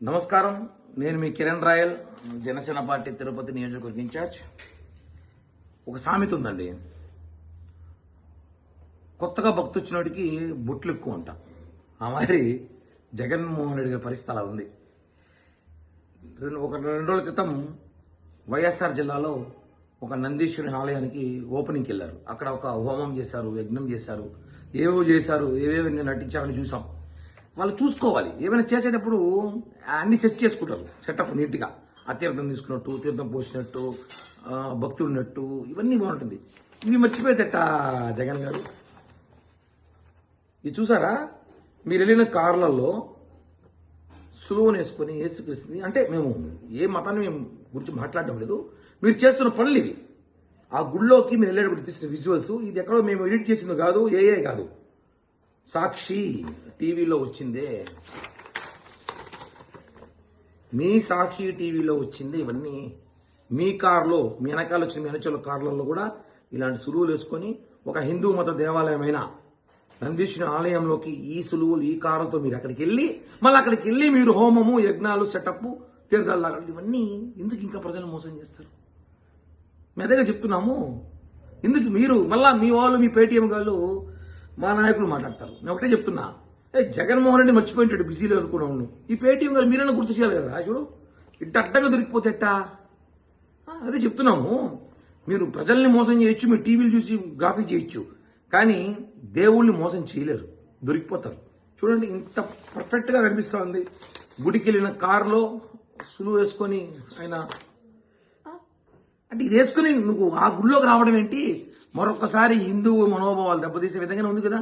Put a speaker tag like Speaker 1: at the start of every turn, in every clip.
Speaker 1: నమస్కారం, నేను మీ Kiran royal, Janasena party Tirupati నియోజకవర్గ ఇన్ఛార్జ్. ఒక సామెత ఉందండి, కొత్తగా భక్తి వచ్చినోడికి బొట్లు ఎక్కువ ఉంటా. ఆ మరి జగన్మోహన్ రెడ్డి గారి పరిస్థితి అలా ఉంది. రెండు రోజుల క్రితం వైఎస్ఆర్ జిల్లాలో ఒక నందీశ్వరుని ఆలయానికి ఓపెనింగ్కి వెళ్ళారు. అక్కడ ఒక హోమం చేశారు, యజ్ఞం చేశారు, ఏవేవి నటించారని చూసాం. వాళ్ళు చూసుకోవాలి, ఏమైనా చేసేటప్పుడు అన్ని సెట్ చేసుకుంటారు, సెటప్ నీట్గా. ఆ తీర్థం తీసుకున్నట్టు, తీర్థం పోసినట్టు, భక్తి ఉన్నట్టు, ఇవన్నీ బాగుంటుంది. ఇవి మర్చిపోయేదట జగన్ గారు. ఇది చూసారా, మీరు వెళ్ళిన కార్లలో సులువుని వేసుకొని ఏసుక్రీస్తుంది. అంటే మేము ఏ మతాన్ని మేము గురించి మాట్లాడడం లేదు, మీరు చేస్తున్న పనులు ఇవి. ఆ గుళ్ళోకి మీరు వెళ్ళేటప్పుడు తీసిన విజువల్స్, ఇది ఎక్కడో మేము ఎడిట్ చేసింది కాదు, కాదు, సాక్షి టీవీలో వచ్చిందే, మీ సాక్షి టీవీలో వచ్చింది. ఇవన్నీ మీ కారులో, మీ వెనకాల వచ్చిన మీ వెనకాల కార్లలో కూడా ఇలాంటి సులువులు వేసుకొని ఒక హిందూ మత దేవాలయమైన నందీశ్వరుని ఆలయంలోకి ఈ సులువులు, ఈ కారులతో మీరు అక్కడికి వెళ్ళి, మళ్ళీ అక్కడికి వెళ్ళి మీరు హోమము, యజ్ఞాలు, సెటప్, తీర్థాలు, ఇవన్నీ ఎందుకు ఇంకా ప్రజలు మోసం చేస్తారు? మేము అదేగా చెప్తున్నాము. ఎందుకు మీరు మళ్ళా మీ వాళ్ళు, మీ పేటీఎం వాళ్ళు, మా నాయకులు మాట్లాడతారు. నేను ఒకటే చెప్తున్నా, జగన్మోహన్ రెడ్డి మర్చిపోయింటాడు, బిజీలో అనుకున్నాను. ఈ పేటీఎం గారు మీరైనా గుర్తు చేయాలి కదా. చూడు, ఇట్ట అడ్డంగా దొరికిపోతే ఎట్టా? అదే చెప్తున్నాము. మీరు ప్రజల్ని మోసం చేయొచ్చు, మీరు టీవీలు చూసి గ్రాఫిక్ చేయొచ్చు, కానీ దేవుళ్ళని మోసం చేయలేరు, దొరికిపోతారు. చూడండి, ఇంత పర్ఫెక్ట్గా కనిపిస్తుంది. గుడికి వెళ్ళిన కారులో సులువు వేసుకొని ఆయన, అంటే ఇది వేసుకుని నువ్వు ఆ గుడిలోకి రావడం ఏంటి? మరొకసారి హిందూ మనోభావాలు దెబ్బతీసే విధంగానే ఉంది కదా.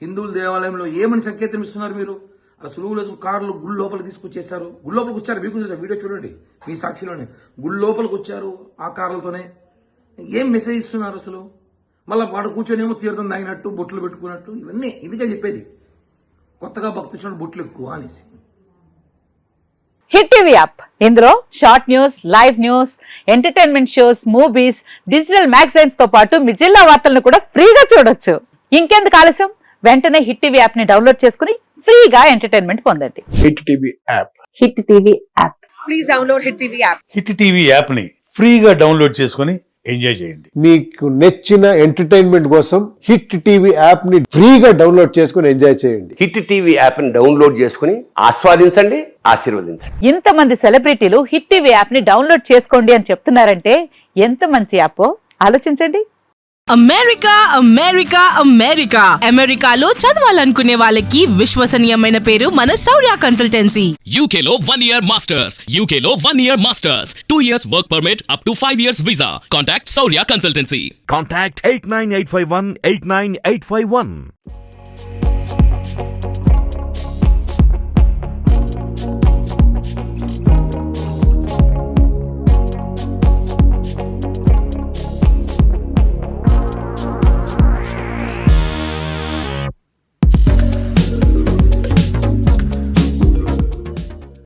Speaker 1: హిందువుల దేవాలయంలో ఏమని సంకేతం ఇస్తున్నారు మీరు? అలా సులువులు కార్లు గుడి లోపలికి తీసుకొచ్చేసారు. గుడి లోపలికి వచ్చారు, మీకు చూసారు వీడియో చూడండి, మీ సాక్షిలోనే గుడి లోపలికి వచ్చారు ఆ కార్లతోనే. ఏం మెసేజ్ ఇస్తున్నారు అసలు? మళ్ళీ వాడు కూర్చొనేమో తీర్థం తాగినట్టు, బొట్లు పెట్టుకున్నట్టు, ఇవన్నీ ఇదిగా చెప్పేది. కొత్తగా భక్తి వచ్చినట్టు బొట్లు ఎక్కువ అనేసి.
Speaker 2: హిట్ టీవీ యాప్, ఇందులో short news, live news, entertainment shows, movies, digital magazines తో పాటు మీ జిల్లా వార్తలను కూడా ఫ్రీగా చూడొచ్చు. ఇంకెందుకు ఆలస్యం, వెంటనే హిట్ టీవీ యాప్ ని డౌన్లోడ్ చేసుకుని ఫ్రీగా ఎంటర్టైన్మెంట్ పొందండి.
Speaker 3: Hit TV app,
Speaker 2: hit TV app,
Speaker 4: please download hit TV app.
Speaker 5: Hit TV app ని ఫ్రీగా డౌన్లోడ్ చేసుకుని ఎంజాయ్ చేయండి.
Speaker 3: మీకు నచ్చిన ఎంటర్టైన్మెంట్ కోసం హిట్ టీవీ యాప్ ని ఫ్రీగా డౌన్లోడ్ చేసుకుని ఎంజాయ్ చేయండి.
Speaker 6: హిట్ టీవీ యాప్ ని డౌన్లోడ్ చేసుకుని ఆస్వాదించండి, ఆశీర్వదించండి.
Speaker 2: ఇంతమంది సెలబ్రిటీలు హిట్ టీవీ యాప్ ని డౌన్లోడ్ చేసుకోండి అని చెప్తున్నారంటే ఎంత మంచి యాప్ ఆలోచించండి.
Speaker 4: అమెరికా అమెరికా అమెరికా అమెరికాలో చదవాలనుకునే వాళ్ళకి విశ్వసనీయమైన పేరు మన శౌర్య కన్సల్టెన్సీ.
Speaker 7: UK లో 1 year masters, UK లో 1 year masters, 2 years work permit up to 5 years visa. Contact Saurya Consultancy.
Speaker 8: Contact 89851 89851.